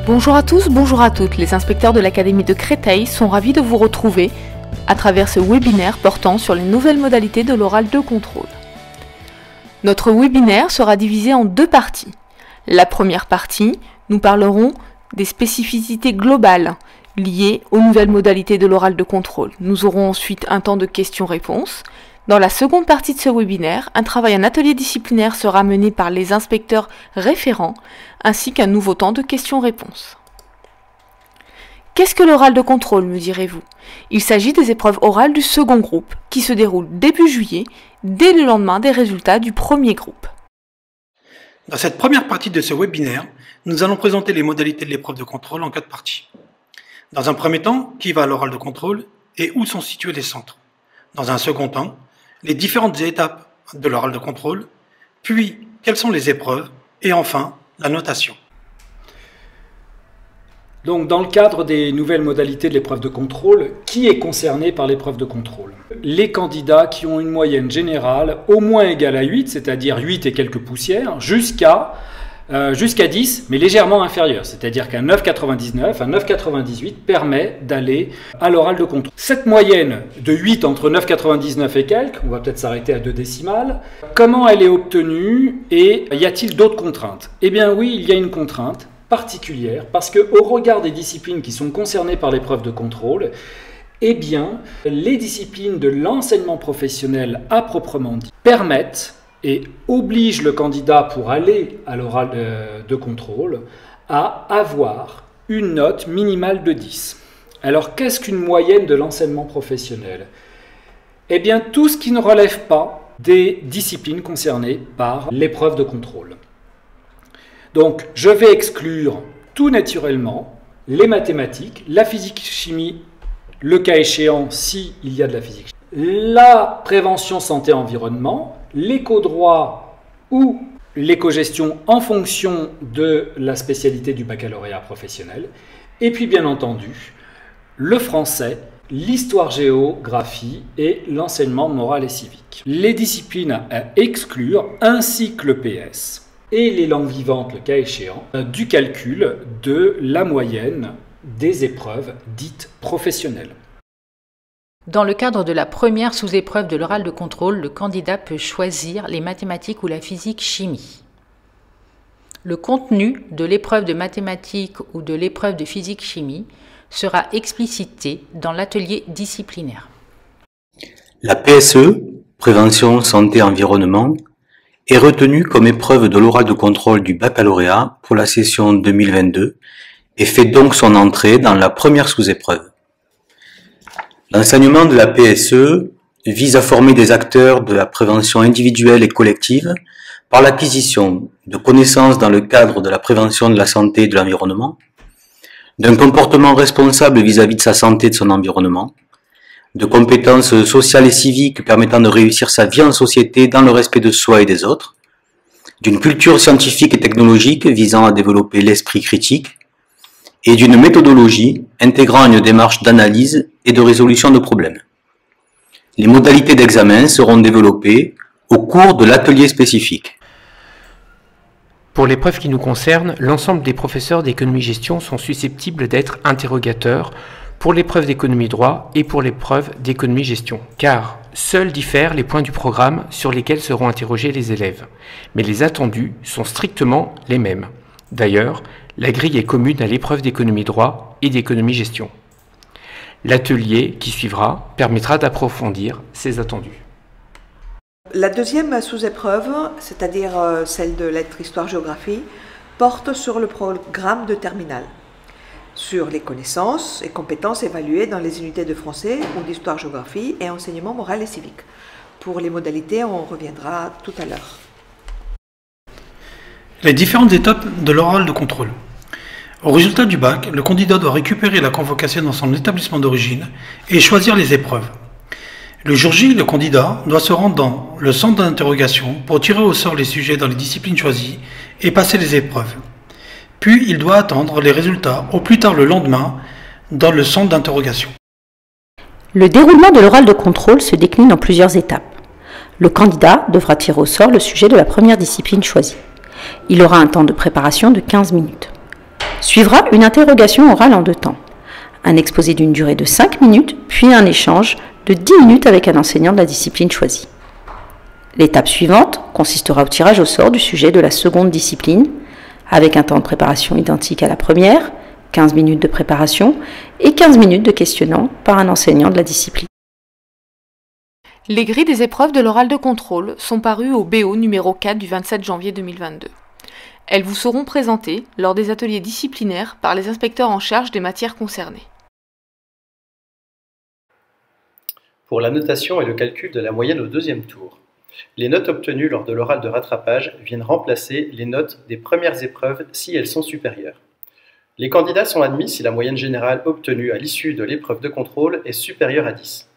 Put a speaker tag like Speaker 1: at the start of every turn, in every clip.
Speaker 1: Bonjour à tous, bonjour à toutes. Les inspecteurs de l'Académie de Créteil sont ravis de vous retrouver à travers ce webinaire portant sur les nouvelles modalités de l'oral de contrôle. Notre webinaire sera divisé en deux parties. La première partie, nous parlerons des spécificités globales liées aux nouvelles modalités de l'oral de contrôle. Nous aurons ensuite un temps de questions-réponses. Dans la seconde partie de ce webinaire, un travail en atelier disciplinaire sera mené par les inspecteurs référents, ainsi qu'un nouveau temps de questions-réponses. Qu'est-ce que l'oral de contrôle, me direz-vous? Il s'agit des épreuves orales du second groupe, qui se déroulent début juillet, dès le lendemain des résultats du premier groupe.
Speaker 2: Dans cette première partie de ce webinaire, nous allons présenter les modalités de l'épreuve de contrôle en 4 parties. Dans un premier temps, qui va à l'oral de contrôle et où sont situés les centres. Dans un second temps, les différentes étapes de l'oral de contrôle, puis quelles sont les épreuves, et enfin, la notation.
Speaker 3: Donc, dans le cadre des nouvelles modalités de l'épreuve de contrôle, qui est concerné par l'épreuve de contrôle? Les candidats qui ont une moyenne générale au moins égale à 8, c'est-à-dire 8 et quelques poussières, jusqu'à 10, mais légèrement inférieur, c'est-à-dire qu'un 9,99, un 9,98 permet d'aller à l'oral de contrôle. Cette moyenne de 8 entre 9,99 et quelques, on va peut-être s'arrêter à 2 décimales, comment elle est obtenue et y a-t-il d'autres contraintes? Eh bien oui, il y a une contrainte particulière, parce qu'au regard des disciplines qui sont concernées par l'épreuve de contrôle, eh bien, les disciplines de l'enseignement professionnel à proprement dit permettent et obligent le candidat pour aller à l'oral de contrôle à avoir une note minimale de 10. Alors, qu'est-ce qu'une moyenne de l'enseignement professionnel? Eh bien, tout ce qui ne relève pas des disciplines concernées par l'épreuve de contrôle. Donc, je vais exclure tout naturellement les mathématiques, la physique-chimie, le cas échéant s'il y a de la physique, la prévention santé-environnement, l'éco-droit ou l'éco-gestion en fonction de la spécialité du baccalauréat professionnel, et puis bien entendu le français, l'histoire-géographie et l'enseignement moral et civique. Les disciplines à exclure ainsi que le PS et les langues vivantes, le cas échéant, du calcul de la moyenne des épreuves dites professionnelles.
Speaker 4: Dans le cadre de la première sous-épreuve de l'oral de contrôle, le candidat peut choisir les mathématiques ou la physique-chimie. Le contenu de l'épreuve de mathématiques ou de l'épreuve de physique-chimie sera explicité dans l'atelier disciplinaire.
Speaker 5: La PSE, Prévention, Santé, Environnement, est retenue comme épreuve de l'oral de contrôle du baccalauréat pour la session 2022 et fait donc son entrée dans la première sous-épreuve. L'enseignement de la PSE vise à former des acteurs de la prévention individuelle et collective par l'acquisition de connaissances dans le cadre de la prévention de la santé et de l'environnement, d'un comportement responsable vis-à-vis de sa santé et de son environnement, de compétences sociales et civiques permettant de réussir sa vie en société dans le respect de soi et des autres, d'une culture scientifique et technologique visant à développer l'esprit critique, et d'une méthodologie intégrant une démarche d'analyse et de résolution de problèmes. Les modalités d'examen seront développées au cours de l'atelier spécifique.
Speaker 6: Pour l'épreuve qui nous concerne, l'ensemble des professeurs d'économie-gestion sont susceptibles d'être interrogateurs pour l'épreuve d'économie-droit et pour l'épreuve d'économie-gestion, car seuls diffèrent les points du programme sur lesquels seront interrogés les élèves, mais les attendus sont strictement les mêmes. D'ailleurs, la grille est commune à l'épreuve d'économie-droit et d'économie-gestion. L'atelier qui suivra permettra d'approfondir ces attendus.
Speaker 7: La deuxième sous-épreuve, c'est-à-dire celle de lettres histoire-géographie, porte sur le programme de terminale, sur les connaissances et compétences évaluées dans les unités de français ou d'histoire-géographie et enseignement moral et civique. Pour les modalités, on reviendra tout à l'heure.
Speaker 2: Les différentes étapes de l'oral de contrôle. Au résultat du bac, le candidat doit récupérer la convocation dans son établissement d'origine et choisir les épreuves. Le jour J, le candidat doit se rendre dans le centre d'interrogation pour tirer au sort les sujets dans les disciplines choisies et passer les épreuves. Puis, il doit attendre les résultats au plus tard le lendemain dans le centre d'interrogation.
Speaker 8: Le déroulement de l'oral de contrôle se décline en plusieurs étapes. Le candidat devra tirer au sort le sujet de la première discipline choisie. Il aura un temps de préparation de 15 minutes. Suivra une interrogation orale en 2 temps. Un exposé d'une durée de 5 minutes, puis un échange de 10 minutes avec un enseignant de la discipline choisie. L'étape suivante consistera au tirage au sort du sujet de la seconde discipline, avec un temps de préparation identique à la première, 15 minutes de préparation et 15 minutes de questionnant par un enseignant de la discipline.
Speaker 1: Les grilles des épreuves de l'oral de contrôle sont parues au BO numéro 4 du 27 janvier 2022. Elles vous seront présentées lors des ateliers disciplinaires par les inspecteurs en charge des matières concernées.
Speaker 9: Pour la notation et le calcul de la moyenne au 2e tour, les notes obtenues lors de l'oral de rattrapage viennent remplacer les notes des premières épreuves si elles sont supérieures. Les candidats sont admis si la moyenne générale obtenue à l'issue de l'épreuve de contrôle est supérieure à 10.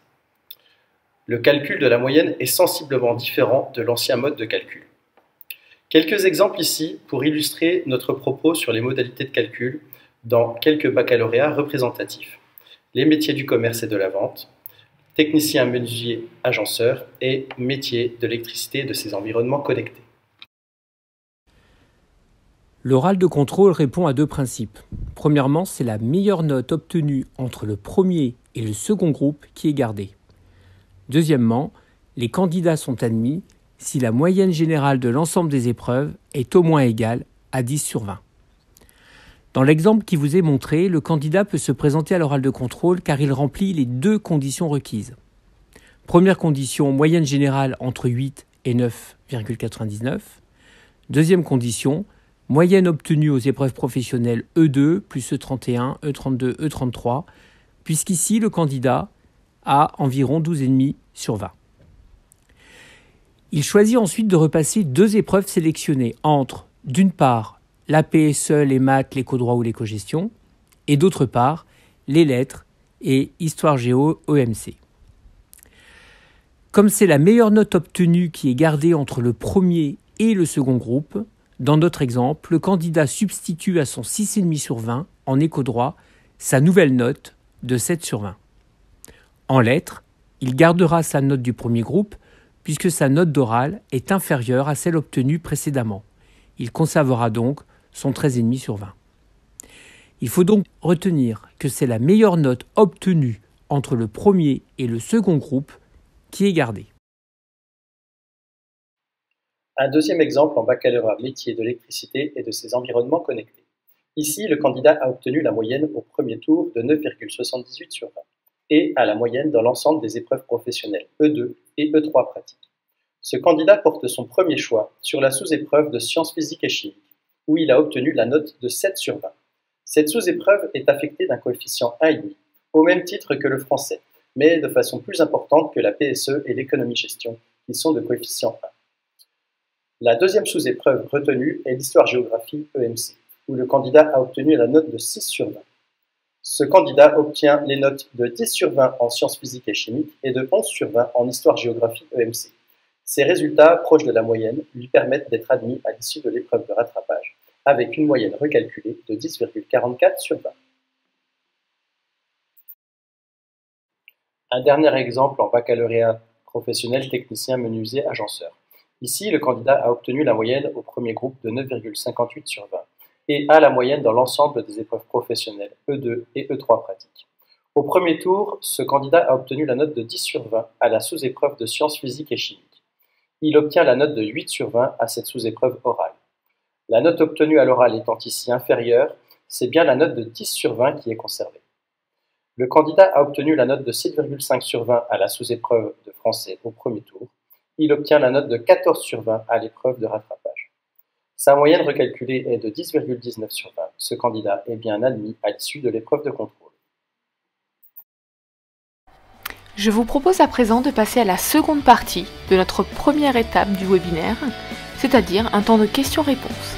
Speaker 9: Le calcul de la moyenne est sensiblement différent de l'ancien mode de calcul. Quelques exemples ici pour illustrer notre propos sur les modalités de calcul dans quelques baccalauréats représentatifs. Les métiers du commerce et de la vente, technicien menuisier agenceur et métier de l'électricité et de ses environnements connectés.
Speaker 6: L'oral de contrôle répond à 2 principes. Premièrement, c'est la meilleure note obtenue entre le premier et le second groupe qui est gardée. Deuxièmement, les candidats sont admis si la moyenne générale de l'ensemble des épreuves est au moins égale à 10 sur 20. Dans l'exemple qui vous est montré, le candidat peut se présenter à l'oral de contrôle car il remplit les 2 conditions requises. Première condition, moyenne générale entre 8 et 9,99. Deuxième condition, moyenne obtenue aux épreuves professionnelles E2 plus E31, E32, E33, puisqu'ici le candidat a environ 12,5 sur 20. Il choisit ensuite de repasser 2 épreuves sélectionnées entre, d'une part, la PSE, les maths, l'éco-droit ou l'éco-gestion, et d'autre part, les lettres et histoire géo EMC. Comme c'est la meilleure note obtenue qui est gardée entre le premier et le second groupe, dans notre exemple, le candidat substitue à son 6,5 sur 20 en éco-droit sa nouvelle note de 7 sur 20. En lettres, il gardera sa note du premier groupe puisque sa note d'oral est inférieure à celle obtenue précédemment. Il conservera donc son 13,5 sur 20. Il faut donc retenir que c'est la meilleure note obtenue entre le premier et le second groupe qui est gardée.
Speaker 9: Un deuxième exemple en baccalauréat métier de l'électricité et de ses environnements connectés. Ici, le candidat a obtenu la moyenne au premier tour de 9,78 sur 20 et à la moyenne dans l'ensemble des épreuves professionnelles E2 et E3 pratiques. Ce candidat porte son premier choix sur la sous-épreuve de sciences physiques et chimiques, où il a obtenu la note de 7 sur 20. Cette sous-épreuve est affectée d'un coefficient 1,5, au même titre que le français, mais de façon plus importante que la PSE et l'économie-gestion, qui sont de coefficient 1. La deuxième sous-épreuve retenue est l'histoire-géographie EMC, où le candidat a obtenu la note de 6 sur 20. Ce candidat obtient les notes de 10 sur 20 en sciences physiques et chimiques et de 11 sur 20 en histoire-géographie EMC. Ces résultats, proches de la moyenne, lui permettent d'être admis à l'issue de l'épreuve de rattrapage, avec une moyenne recalculée de 10,44 sur 20. Un dernier exemple en baccalauréat professionnel technicien menuisier agenceur. Ici, le candidat a obtenu la moyenne au premier groupe de 9,58 sur 20 et a la moyenne dans l'ensemble des épreuves professionnelles E2 et E3 pratiques. Au premier tour, ce candidat a obtenu la note de 10 sur 20 à la sous-épreuve de sciences physiques et chimiques. Il obtient la note de 8 sur 20 à cette sous-épreuve orale. La note obtenue à l'oral étant ici inférieure, c'est bien la note de 10 sur 20 qui est conservée. Le candidat a obtenu la note de 7,5 sur 20 à la sous-épreuve de français au premier tour. Il obtient la note de 14 sur 20 à l'épreuve de rattrapage. Sa moyenne recalculée est de 10,19 sur 20. Ce candidat est bien admis à l'issue de l'épreuve de contrôle.
Speaker 1: Je vous propose à présent de passer à la seconde partie de notre première étape du webinaire, c'est-à-dire un temps de questions-réponses.